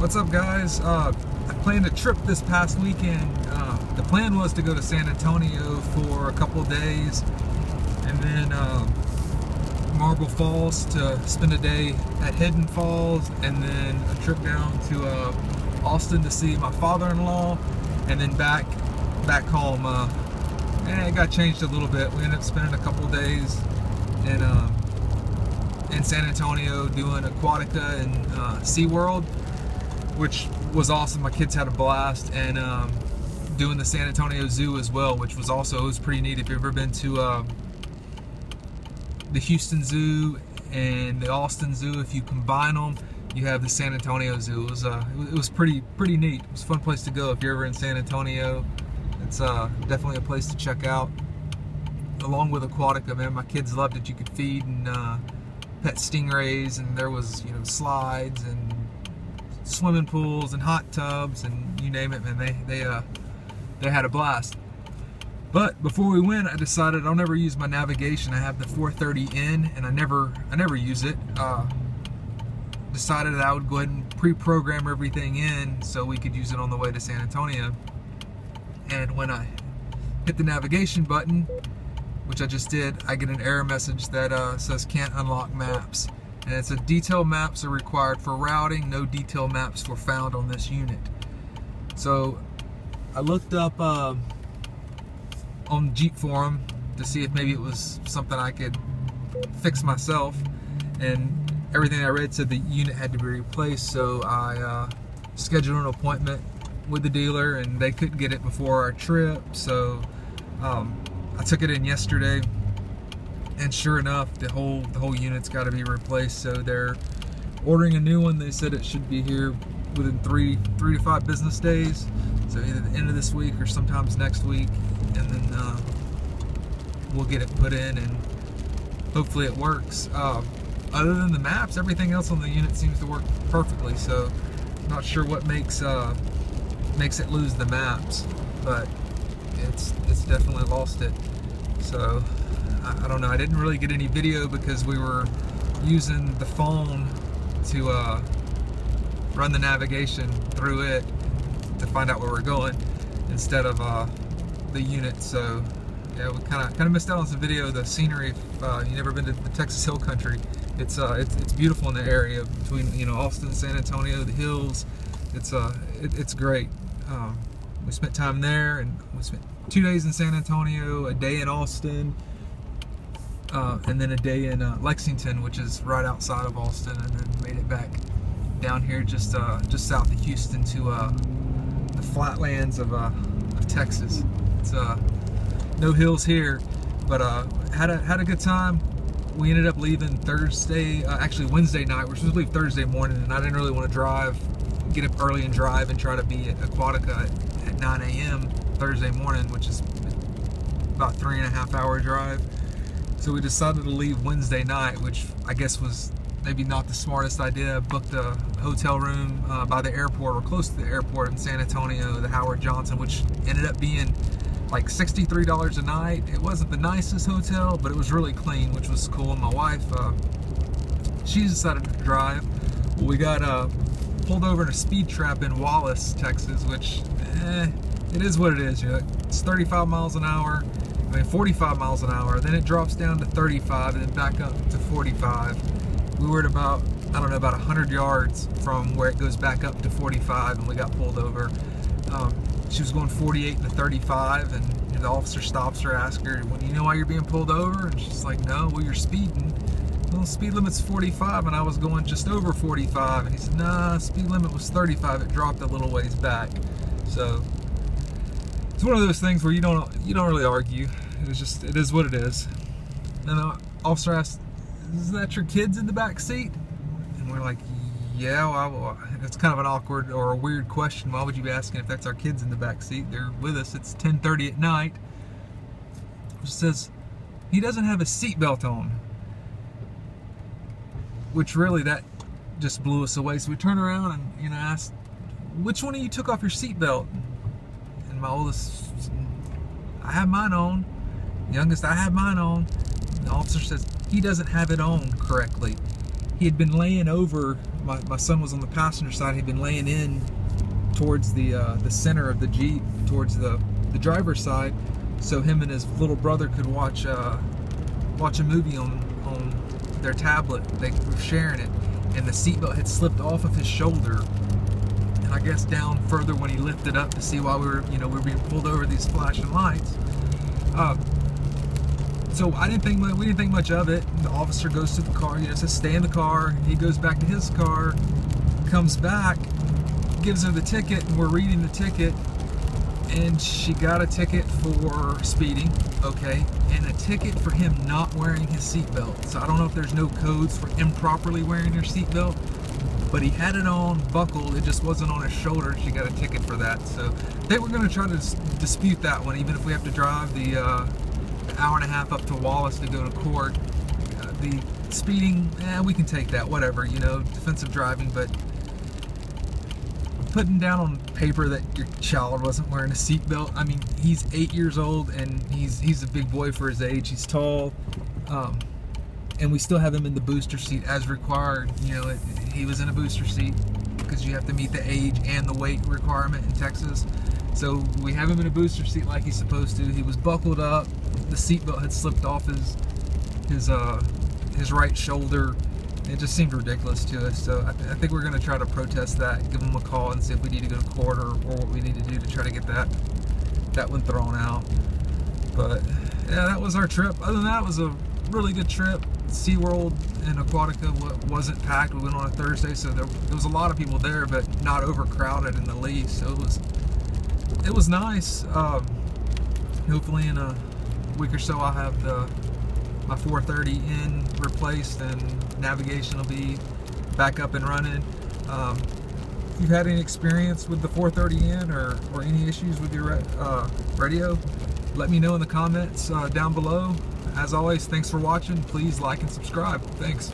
What's up, guys? I planned a trip this past weekend. The plan was to go to San Antonio for a couple of days and then Marble Falls to spend a day at Hidden Falls, and then a trip down to Austin to see my father-in-law, and then back home. It got changed a little bit. We ended up spending a couple of days in San Antonio doing Aquatica and SeaWorld, which was awesome. My kids had a blast, and doing the San Antonio Zoo as well, which was pretty neat. If you've ever been to the Houston Zoo and the Austin Zoo, if you combine them, you have the San Antonio Zoo. It was pretty neat. It was a fun place to go if you're ever in San Antonio. It's definitely a place to check out. Along with Aquatica, man, my kids loved it. You could feed and pet stingrays, and there was, slides and swimming pools and hot tubs and you name it, man. They had a blast. But before we went, I decided I'll never use my navigation. I have the 430N, and I never use it. Decided that I would go ahead and pre-program everything in so we could use it on the way to San Antonio. And when I hit the navigation button, which I just did, I get an error message that says can't unlock maps. And it's a detailed maps are required for routing. No detailed maps were found on this unit. So I looked up on Jeep Forum to see if maybe it was something I could fix myself, and everything I read said the unit had to be replaced. So I scheduled an appointment with the dealer, and they couldn't get it before our trip. So I took it in yesterday, and sure enough, the whole unit's got to be replaced. So they're ordering a new one. They said it should be here within three to 5 business days. So either the end of this week or sometimes next week, and then we'll get it put in, and hopefully it works. Other than the maps, everything else on the unit seems to work perfectly. So I'm not sure what makes it lose the maps, but it's definitely lost it. So I don't know. I didn't really get any video because we were using the phone to run the navigation through it to find out where we're going instead of the unit. So yeah, we kind of missed out on some video of the scenery. If you've never been to the Texas Hill Country, it's beautiful in the area between Austin and San Antonio, the hills. It's great. We spent time there, and we spent 2 days in San Antonio, a day in Austin, and then a day in Lexington, which is right outside of Austin, and then made it back down here just south of Houston to the flatlands of Texas. It's no hills here, but had a good time. We ended up leaving actually Wednesday night. We're supposed to leave Thursday morning, and I didn't really want to get up early and drive and try to be at Aquatica at 9 a.m. Thursday morning, which is about 3.5 hour drive. So we decided to leave Wednesday night, which I guess was maybe not the smartest idea. I booked a hotel room by the airport, or close to the airport in San Antonio, the Howard Johnson, which ended up being like $63 a night. It wasn't the nicest hotel, but it was really clean, which was cool. And my wife, she decided to drive. Well, we got pulled over in a speed trap in Wallace, Texas, which it is what it is. It's 35 miles an hour. 45 miles an hour. Then it drops down to 35, and then back up to 45. We were at about 100 yards from where it goes back up to 45, and we got pulled over. She was going 48 to 35, and the officer stops her, asks her, "Well, do you know why you're being pulled over?" And she's like, "No." "Well, you're speeding." "Well, the speed limit's 45, and I was going just over 45." And he said, "Nah, speed limit was 35. It dropped a little ways back." So it's one of those things where you don't really argue. It is what it is. And the officer asked, "Isn't that your kids in the back seat?" And we're like, "Yeah." Well, it's kind of an awkward or a weird question. Why would you be asking if that's our kids in the back seat? They're with us. It's 10:30 at night. It says he doesn't have a seatbelt on, which really, that just blew us away. So we turned around and asked, "Which one of you took off your seatbelt?" And my oldest, "I have mine on." Youngest, "I have mine on." And the officer says he doesn't have it on correctly. he had been laying over, my son was on the passenger side, he'd been laying in towards the center of the Jeep, towards the driver's side, so him and his little brother could watch a movie on their tablet. They were sharing it, and the seatbelt had slipped off of his shoulder, and I guess down further when he lifted up to see why we were being pulled over these flashing lights. So we didn't think much of it. The officer goes to the car, says stay in the car. He goes back to his car, comes back, gives her the ticket, and we're reading the ticket, and she got a ticket for speeding, okay, and a ticket for him not wearing his seatbelt. So I don't know if there's no codes for improperly wearing your seatbelt, but he had it on, buckled, it just wasn't on his shoulder. She got a ticket for that. So they were going to try to dispute that one, even if we have to drive the hour and a half up to Wallace to go to court. The speeding, we can take that, whatever, defensive driving, but putting down on paper that your child wasn't wearing a seatbelt. I mean, he's 8 years old, and he's a big boy for his age. He's tall, and we still have him in the booster seat as required. He was in a booster seat because you have to meet the age and the weight requirement in Texas. So we have him in a booster seat like he's supposed to. He was buckled up. The seatbelt had slipped off his right shoulder. It just seemed ridiculous to us. So I think we're going to try to protest that, give them a call, and see if we need to go to court or what we need to do to try to get that one thrown out. But yeah, that was our trip. Other than that, it was a really good trip. SeaWorld and Aquatica wasn't packed. We went on a Thursday, so there was a lot of people there, but not overcrowded in the least. So it was nice. Hopefully in a week or so I'll have my 430N replaced and navigation will be back up and running. If you've had any experience with the 430N or any issues with your radio, let me know in the comments down below. As always, thanks for watching. Please like and subscribe. Thanks.